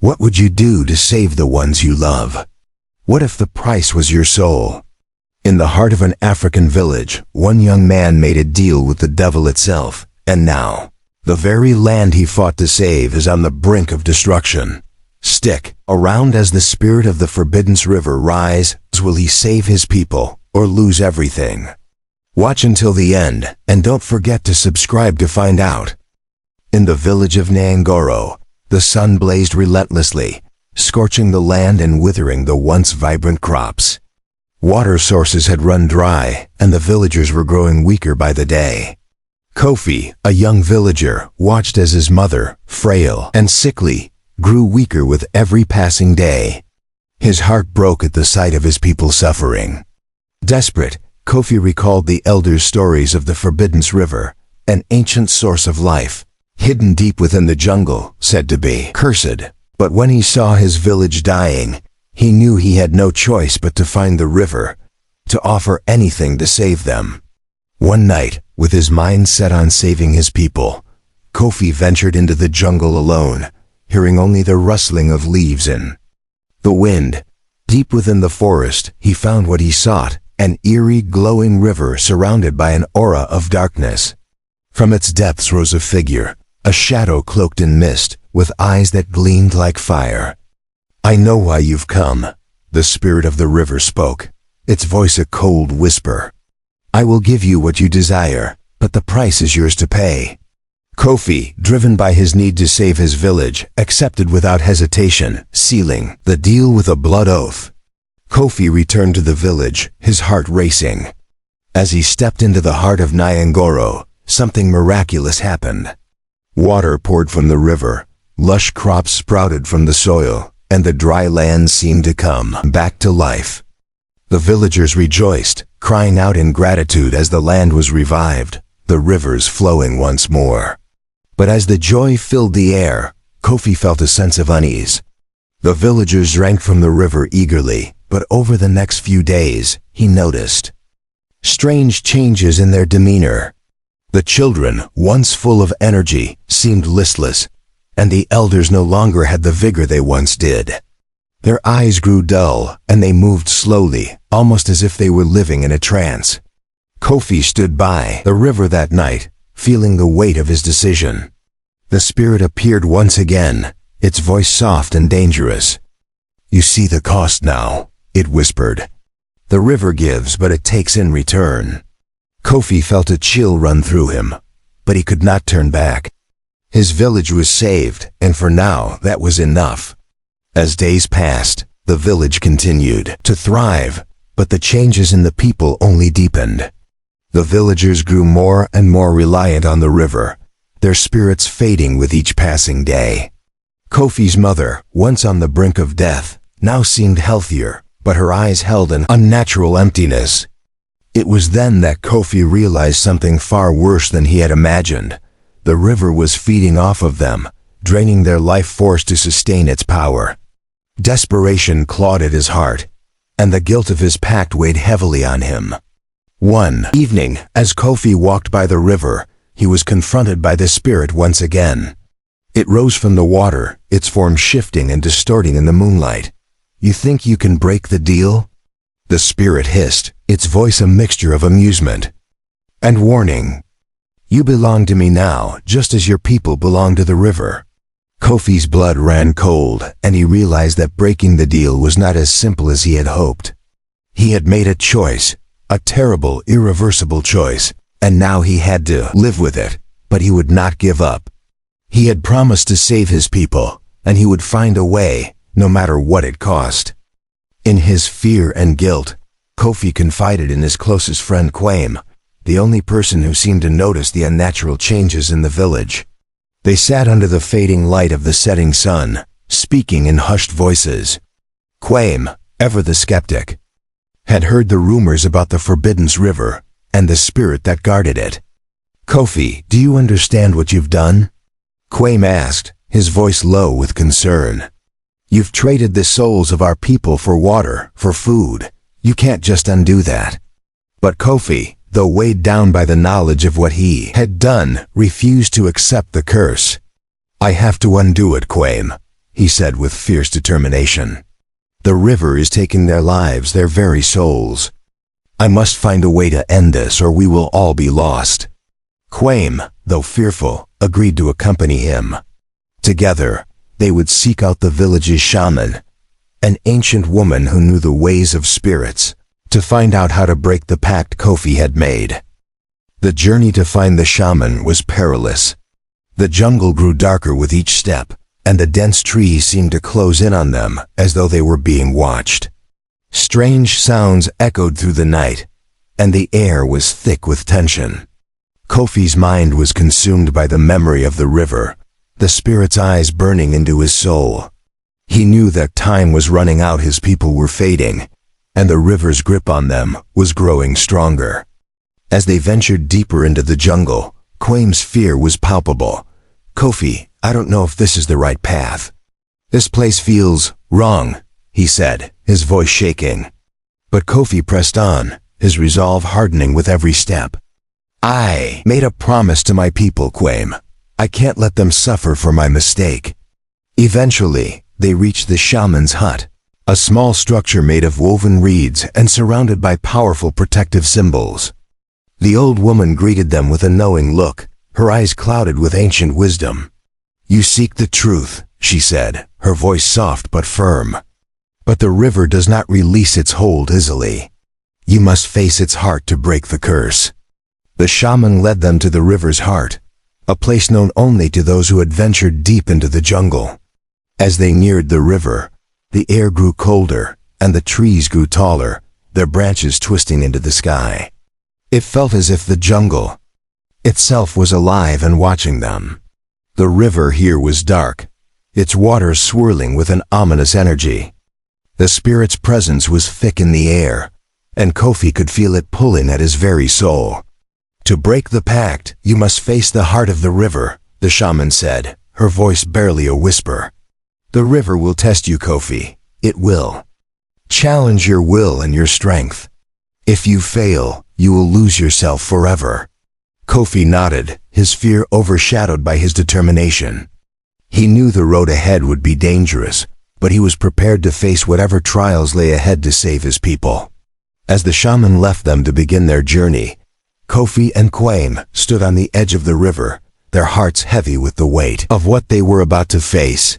What would you do to save the ones you love? What if the price was your soul? In the heart of an African village, one young man made a deal with the devil itself, and now, the very land he fought to save is on the brink of destruction. Stick around as the spirit of the Forbidden River rise. Will he save his people, or lose everything? Watch until the end, and don't forget to subscribe to find out. In the village of Nigerian, the sun blazed relentlessly, scorching the land and withering the once vibrant crops. Water sources had run dry, and the villagers were growing weaker by the day. Kofi, a young villager, watched as his mother, frail and sickly, grew weaker with every passing day. His heart broke at the sight of his people suffering. Desperate, Kofi recalled the elders' stories of the Forbidden River, an ancient source of life, hidden deep within the jungle, said to be cursed. But when he saw his village dying, he knew he had no choice but to find the river, to offer anything to save them. One night, with his mind set on saving his people, Kofi ventured into the jungle alone, hearing only the rustling of leaves in the wind. Deep within the forest, he found what he sought, an eerie, glowing river surrounded by an aura of darkness. From its depths rose a figure, a shadow cloaked in mist, with eyes that gleamed like fire. "I know why you've come," the spirit of the river spoke, its voice a cold whisper. "I will give you what you desire, but the price is yours to pay." Kofi, driven by his need to save his village, accepted without hesitation, sealing the deal with a blood oath. Kofi returned to the village, his heart racing. As he stepped into the heart of Nigerian, something miraculous happened. Water poured from the river, lush crops sprouted from the soil, and the dry land seemed to come back to life. The villagers rejoiced, crying out in gratitude as the land was revived, the rivers flowing once more. But as the joy filled the air, Kofi felt a sense of unease. The villagers drank from the river eagerly, but over the next few days, he noticed strange changes in their demeanor. The children, once full of energy, seemed listless, and the elders no longer had the vigor they once did. Their eyes grew dull, and they moved slowly, almost as if they were living in a trance. Kofi stood by the river that night, feeling the weight of his decision. The spirit appeared once again, its voice soft and dangerous. "You see the cost now," it whispered. "The river gives, but it takes in return." Kofi felt a chill run through him, but he could not turn back. His village was saved, and for now that was enough. As days passed, the village continued to thrive, but the changes in the people only deepened. The villagers grew more and more reliant on the river, their spirits fading with each passing day. Kofi's mother, once on the brink of death, now seemed healthier, but her eyes held an unnatural emptiness. It was then that Kofi realized something far worse than he had imagined. The river was feeding off of them, draining their life force to sustain its power. Desperation clawed at his heart, and the guilt of his pact weighed heavily on him. One evening, as Kofi walked by the river, he was confronted by the spirit once again. It rose from the water, its form shifting and distorting in the moonlight. "You think you can break the deal?" The spirit hissed, its voice a mixture of amusement and warning. "You belong to me now, just as your people belong to the river." Kofi's blood ran cold, and he realized that breaking the deal was not as simple as he had hoped. He had made a choice, a terrible, irreversible choice, and now he had to live with it, but he would not give up. He had promised to save his people, and he would find a way, no matter what it cost. In his fear and guilt, Kofi confided in his closest friend Kwame, the only person who seemed to notice the unnatural changes in the village. They sat under the fading light of the setting sun, speaking in hushed voices. Kwame, ever the skeptic, had heard the rumors about the Forbidden River and the spirit that guarded it. "Kofi, do you understand what you've done?" Kwame asked, his voice low with concern. "You've traded the souls of our people for water, for food. You can't just undo that." But Kofi, though weighed down by the knowledge of what he had done, refused to accept the curse. "I have to undo it, Kwame," he said with fierce determination. The river is taking their lives, their very souls. I must find a way to end this or we will all be lost. Kwame, though fearful, agreed to accompany him. Together, they would seek out the village's shaman, an ancient woman who knew the ways of spirits, to find out how to break the pact Kofi had made. The journey to find the shaman was perilous. The jungle grew darker with each step, and the dense trees seemed to close in on them as though they were being watched. Strange sounds echoed through the night, and the air was thick with tension. Kofi's mind was consumed by the memory of the river, the spirit's eyes burning into his soul. He knew that time was running out, his people were fading, and the river's grip on them was growing stronger. As they ventured deeper into the jungle, Kwame's fear was palpable. Kofi, I don't know if this is the right path. This place feels wrong, he said, his voice shaking. But Kofi pressed on, his resolve hardening with every step. I made a promise to my people, Kwame. I can't let them suffer for my mistake. Eventually, they reached the shaman's hut, a small structure made of woven reeds and surrounded by powerful protective symbols. The old woman greeted them with a knowing look, her eyes clouded with ancient wisdom. You seek the truth, she said, her voice soft but firm. But the river does not release its hold easily. You must face its heart to break the curse. The shaman led them to the river's heart, a place known only to those who had ventured deep into the jungle. As they neared the river, the air grew colder, and the trees grew taller, their branches twisting into the sky. It felt as if the jungle itself was alive and watching them. The river here was dark, its waters swirling with an ominous energy. The spirit's presence was thick in the air, and Kofi could feel it pulling at his very soul. To break the pact, you must face the heart of the river, the shaman said, her voice barely a whisper. The river will test you, Kofi. It will. Challenge your will and your strength. If you fail, you will lose yourself forever. Kofi nodded, his fear overshadowed by his determination. He knew the road ahead would be dangerous, but he was prepared to face whatever trials lay ahead to save his people. As the shaman left them to begin their journey, Kofi and Kwame stood on the edge of the river, their hearts heavy with the weight of what they were about to face.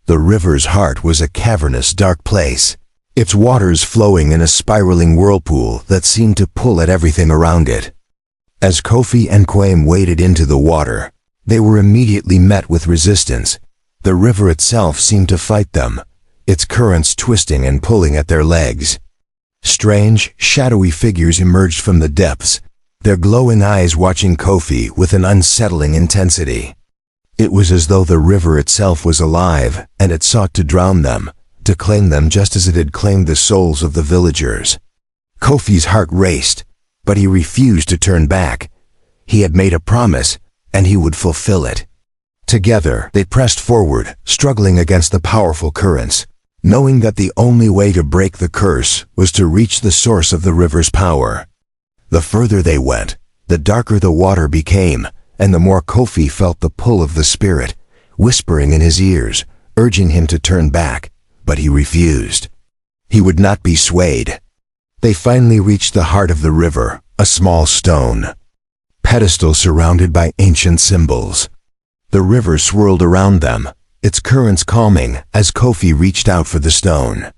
The river's heart was a cavernous, dark place, its waters flowing in a spiraling whirlpool that seemed to pull at everything around it. As Kofi and Kwame waded into the water, they were immediately met with resistance. The river itself seemed to fight them, its currents twisting and pulling at their legs. Strange, shadowy figures emerged from the depths, their glowing eyes watching Kofi with an unsettling intensity. It was as though the river itself was alive, and it sought to drown them, to claim them just as it had claimed the souls of the villagers. Kofi's heart raced, but he refused to turn back. He had made a promise, and he would fulfill it. Together, they pressed forward, struggling against the powerful currents, knowing that the only way to break the curse was to reach the source of the river's power. The further they went, the darker the water became, and the more Kofi felt the pull of the spirit, whispering in his ears, urging him to turn back, but he refused. He would not be swayed. They finally reached the heart of the river, a small stone pedestal surrounded by ancient symbols. The river swirled around them, its currents calming as Kofi reached out for the stone.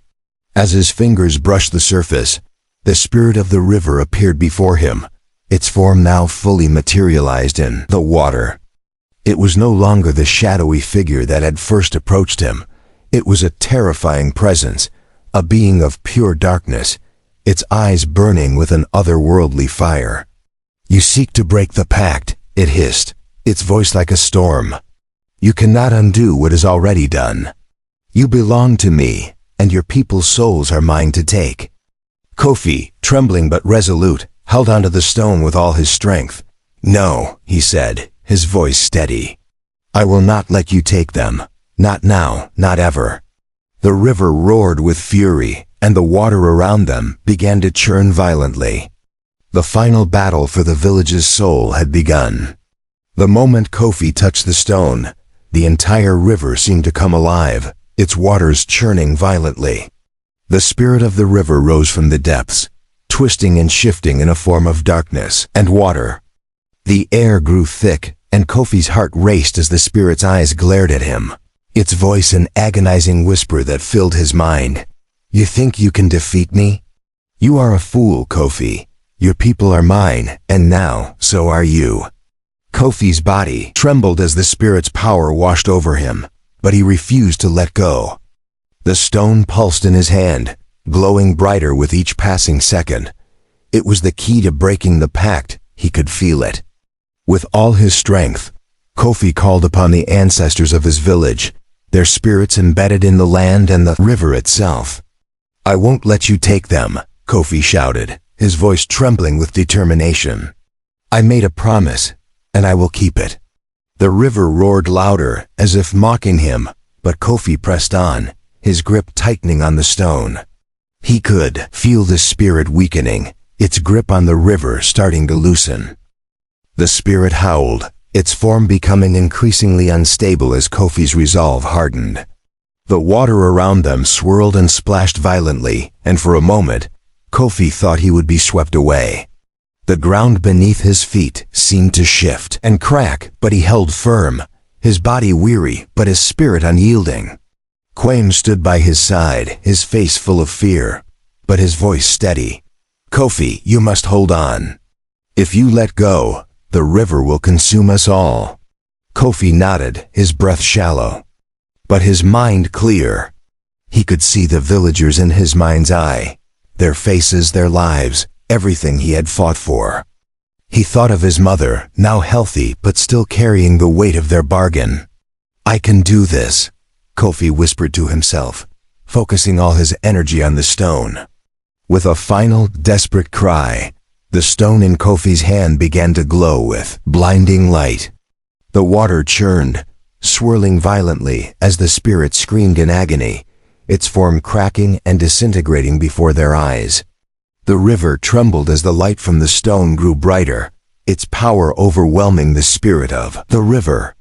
As his fingers brushed the surface, the spirit of the river appeared before him, its form now fully materialized in the water. It was no longer the shadowy figure that had first approached him. It was a terrifying presence, a being of pure darkness, its eyes burning with an otherworldly fire. You seek to break the pact, it hissed, its voice like a storm. You cannot undo what is already done. You belong to me, and your people's souls are mine to take. Kofi, trembling but resolute, held onto the stone with all his strength. No, he said, his voice steady. I will not let you take them. Not now, not ever. The river roared with fury, and the water around them began to churn violently. The final battle for the village's soul had begun. The moment Kofi touched the stone, The entire river seemed to come alive, its waters churning violently. The spirit of the river rose from the depths, twisting and shifting in a form of darkness and water. The air grew thick, and Kofi's heart raced as the spirit's eyes glared at him, its voice an agonizing whisper that filled his mind. "You think you can defeat me? You are a fool, Kofi. Your people are mine, and now, so are you." Kofi's body trembled as the spirit's power washed over him, but he refused to let go. The stone pulsed in his hand, glowing brighter with each passing second. It was the key to breaking the pact. He could feel it. With all his strength, Kofi called upon the ancestors of his village, their spirits embedded in the land and the river itself. "I won't let you take them," Kofi shouted, his voice trembling with determination. "I made a promise, and I will keep it." The river roared louder, as if mocking him, but Kofi pressed on, his grip tightening on the stone. He could feel the spirit weakening, its grip on the river starting to loosen. The spirit howled, its form becoming increasingly unstable as Kofi's resolve hardened. The water around them swirled and splashed violently, and for a moment, Kofi thought he would be swept away. The ground beneath his feet seemed to shift and crack, but he held firm, his body weary but his spirit unyielding. Quaim stood by his side, his face full of fear, but his voice steady. "Kofi, you must hold on. If you let go, the river will consume us all." Kofi nodded, his breath shallow, but his mind clear. He could see the villagers in his mind's eye, their faces, their lives, everything he had fought for. He thought of his mother, now healthy but still carrying the weight of their bargain. "I can do this," Kofi whispered to himself, focusing all his energy on the stone. With a final, desperate cry, the stone in Kofi's hand began to glow with blinding light. The water churned, swirling violently as the spirit screamed in agony, its form cracking and disintegrating before their eyes. The river trembled as the light from the stone grew brighter, its power overwhelming the spirit of the river.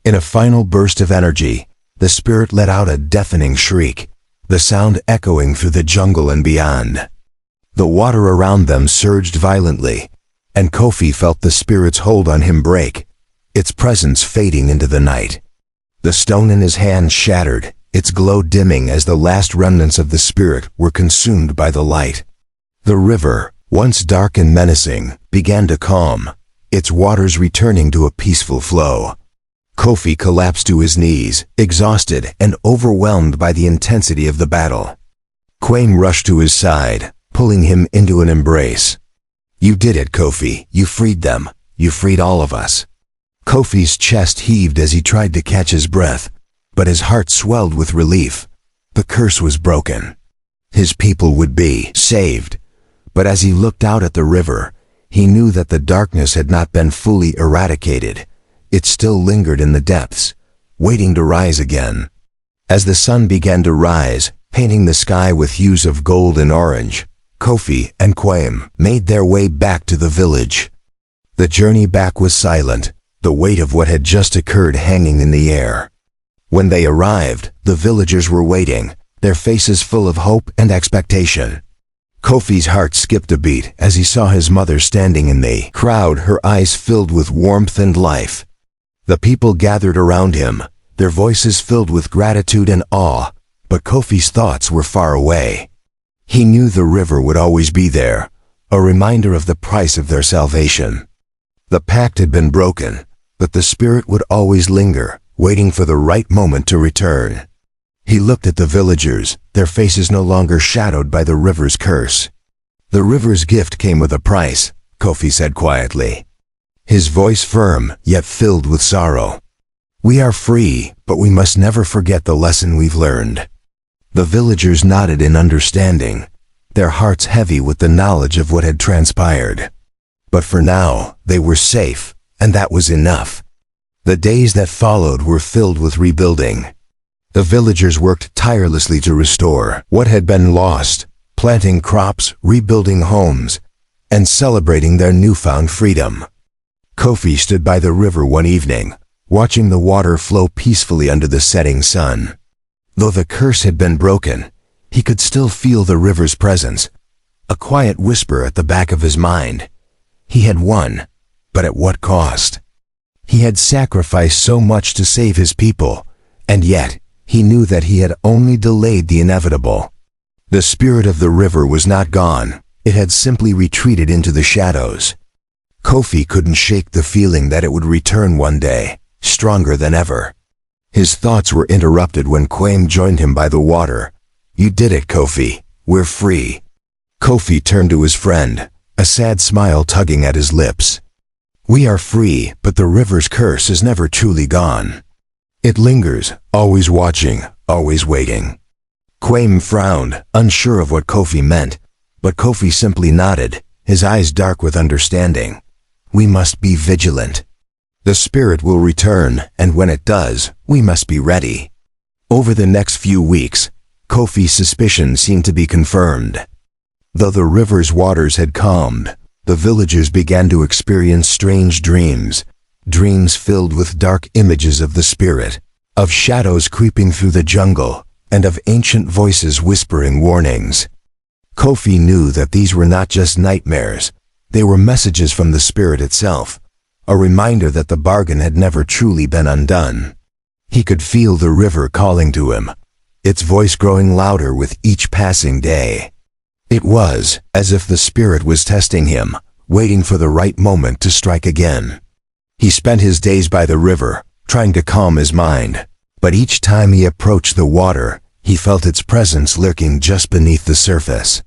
In a final burst of energy, the spirit let out a deafening shriek, the sound echoing through the jungle and beyond. The water around them surged violently, and Kofi felt the spirit's hold on him break, its presence fading into the night. The stone in his hand shattered, its glow dimming as the last remnants of the spirit were consumed by the light. The river, once dark and menacing, began to calm, its waters returning to a peaceful flow. Kofi collapsed to his knees, exhausted and overwhelmed by the intensity of the battle. Quaim rushed to his side, pulling him into an embrace. "You did it, Kofi. You freed them. You freed all of us." Kofi's chest heaved as he tried to catch his breath, but his heart swelled with relief. The curse was broken. His people would be saved. But as he looked out at the river, he knew that the darkness had not been fully eradicated. It still lingered in the depths, waiting to rise again. As the sun began to rise, painting the sky with hues of gold and orange, Kofi and Quaim made their way back to the village. The journey back was silent, the weight of what had just occurred hanging in the air. When they arrived, the villagers were waiting, their faces full of hope and expectation. Kofi's heart skipped a beat as he saw his mother standing in the crowd, her eyes filled with warmth and life. The people gathered around him, their voices filled with gratitude and awe, but Kofi's thoughts were far away. He knew the river would always be there, a reminder of the price of their salvation. The pact had been broken, but the spirit would always linger, waiting for the right moment to return. He looked at the villagers, their faces no longer shadowed by the river's curse. "The river's gift came with a price," Kofi said quietly, his voice firm yet filled with sorrow. "We are free, but we must never forget the lesson we've learned." The villagers nodded in understanding, their hearts heavy with the knowledge of what had transpired. But for now, they were safe, and that was enough. The days that followed were filled with rebuilding. The villagers worked tirelessly to restore what had been lost, planting crops, rebuilding homes, and celebrating their newfound freedom. Kofi stood by the river one evening, watching the water flow peacefully under the setting sun. Though the curse had been broken, he could still feel the river's presence, a quiet whisper at the back of his mind. He had won, but at what cost? He had sacrificed so much to save his people, and yet he knew that he had only delayed the inevitable. The spirit of the river was not gone, it had simply retreated into the shadows. Kofi couldn't shake the feeling that it would return one day, stronger than ever. His thoughts were interrupted when Kwame joined him by the water. "You did it, Kofi. We're free." Kofi turned to his friend, a sad smile tugging at his lips. "We are free, but the river's curse is never truly gone. It lingers, always watching, always waiting." Kwame frowned, unsure of what Kofi meant, but Kofi simply nodded, his eyes dark with understanding. "We must be vigilant. The spirit will return, and when it does, we must be ready." Over the next few weeks, Kofi's suspicions seemed to be confirmed. Though the river's waters had calmed, the villagers began to experience strange dreams filled with dark images of the spirit, of shadows creeping through the jungle, and of ancient voices whispering warnings. Kofi knew that these were not just nightmares, they were messages from the spirit itself, a reminder that the bargain had never truly been undone. He could feel the river calling to him, its voice growing louder with each passing day. It was as if the spirit was testing him, waiting for the right moment to strike again. He spent his days by the river, trying to calm his mind, but each time he approached the water, he felt its presence lurking just beneath the surface.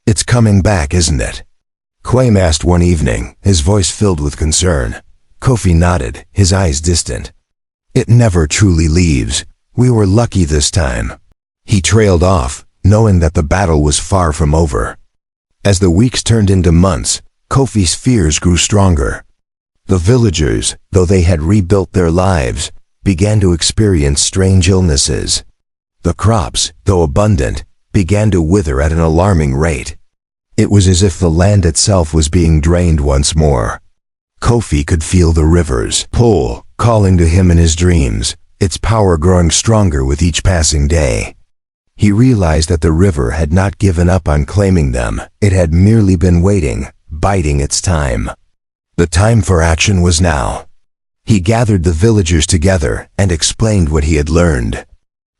"It's coming back, isn't it?" Kwame asked one evening, his voice filled with concern. Kofi nodded, his eyes distant. "It never truly leaves. We were lucky this time." He trailed off, knowing that the battle was far from over. As the weeks turned into months, Kofi's fears grew stronger. The villagers, though they had rebuilt their lives, began to experience strange illnesses. The crops, though abundant, began to wither at an alarming rate. It was as if the land itself was being drained once more. Kofi could feel the river's pull, calling to him in his dreams, its power growing stronger with each passing day. He realized that the river had not given up on claiming them, it had merely been waiting, biding its time. The time for action was now. He gathered the villagers together and explained what he had learned.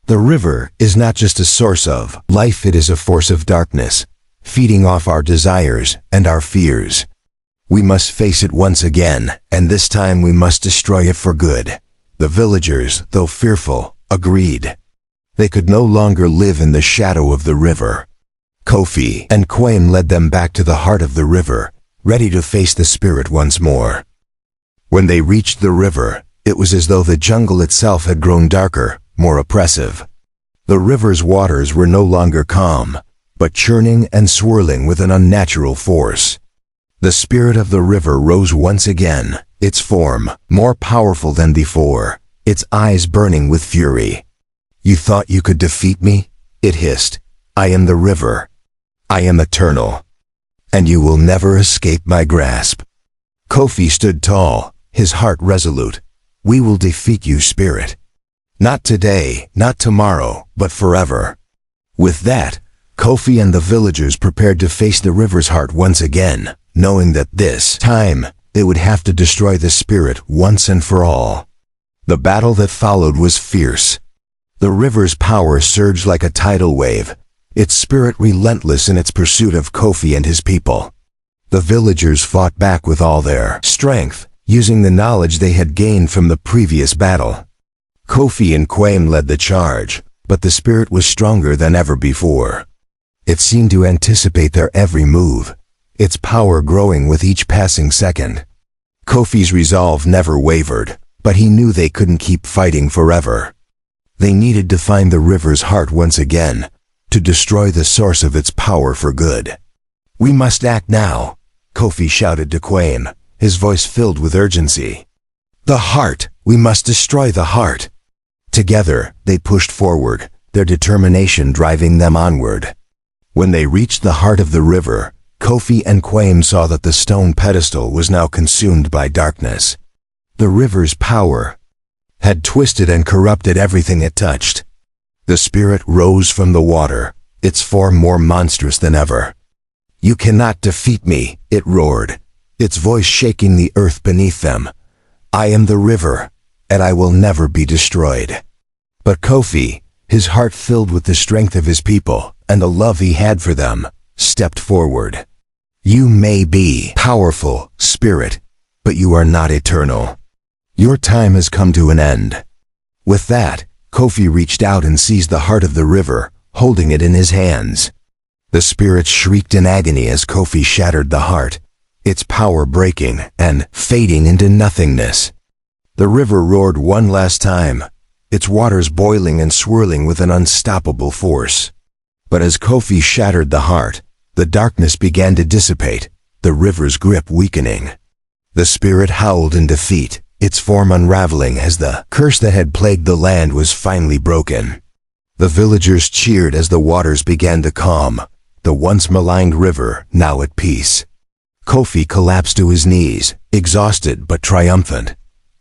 The river is not just a source of life, it is a force of darkness, feeding off our desires and our fears. We must face it once again, and this time we must destroy it for good. The villagers, though fearful, agreed. They could no longer live in the shadow of the river. Kofi and Kwame led them back to the heart of the river, ready to face the spirit once more. When they reached the river, it was as though the jungle itself had grown darker, more oppressive. The river's waters were no longer calm, but churning and swirling with an unnatural force. The spirit of the river rose once again, its form more powerful than before, its eyes burning with fury. "You thought you could defeat me?" it hissed. "I am the river. I am eternal. And you will never escape my grasp." Kofi stood tall, his heart resolute. "We will defeat you, spirit. Not today, not tomorrow, but forever." With that, Kofi and the villagers prepared to face the river's heart once again, knowing that this time they would have to destroy the spirit once and for all. The battle that followed was fierce. The river's power surged like a tidal wave, its spirit relentless in its pursuit of Kofi and his people. The villagers fought back with all their strength, using the knowledge they had gained from the previous battle. Kofi and Kwame led the charge, but the spirit was stronger than ever before. It seemed to anticipate their every move, its power growing with each passing second. Kofi's resolve never wavered, but he knew they couldn't keep fighting forever. They needed to find the river's heart once again, to destroy the source of its power for good. "We must act now," Kofi shouted to Kwame, his voice filled with urgency. "The heart! We must destroy the heart!" Together, they pushed forward, their determination driving them onward. When they reached the heart of the river, Kofi and Kwame saw that the stone pedestal was now consumed by darkness. The river's power, though had twisted and corrupted everything it touched. The spirit rose from the water, its form more monstrous than ever. "You cannot defeat me," it roared, its voice shaking the earth beneath them. "I am the river, and I will never be destroyed." But Kofi, his heart filled with the strength of his people and the love he had for them, stepped forward. "You may be powerful, spirit, but you are not eternal. Your time has come to an end." With that, Kofi reached out and seized the heart of the river, holding it in his hands. The spirit shrieked in agony as Kofi shattered the heart, its power breaking and fading into nothingness. The river roared one last time, its waters boiling and swirling with an unstoppable force. But as Kofi shattered the heart, the darkness began to dissipate, the river's grip weakening. The spirit howled in defeat, its form unraveling as the curse that had plagued the land was finally broken. The villagers cheered as the waters began to calm, the once maligned river now at peace. Kofi collapsed to his knees, exhausted but triumphant.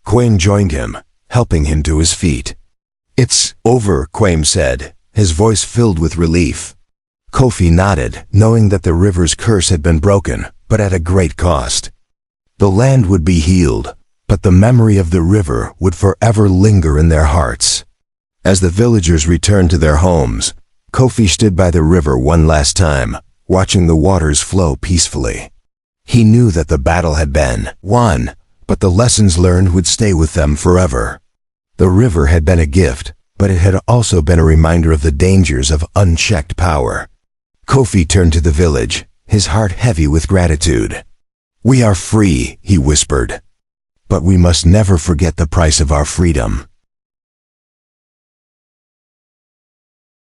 Quaim joined him, helping him to his feet. "It's over," Quaim said, his voice filled with relief. Kofi nodded, knowing that the river's curse had been broken, but at a great cost. The land would be healed, but the memory of the river would forever linger in their hearts. As the villagers returned to their homes, Kofi stood by the river one last time, watching the waters flow peacefully. He knew that the battle had been won, but the lessons learned would stay with them forever. The river had been a gift, but it had also been a reminder of the dangers of unchecked power. Kofi turned to the village, his heart heavy with gratitude. "We are free," he whispered. "But we must never forget the price of our freedom."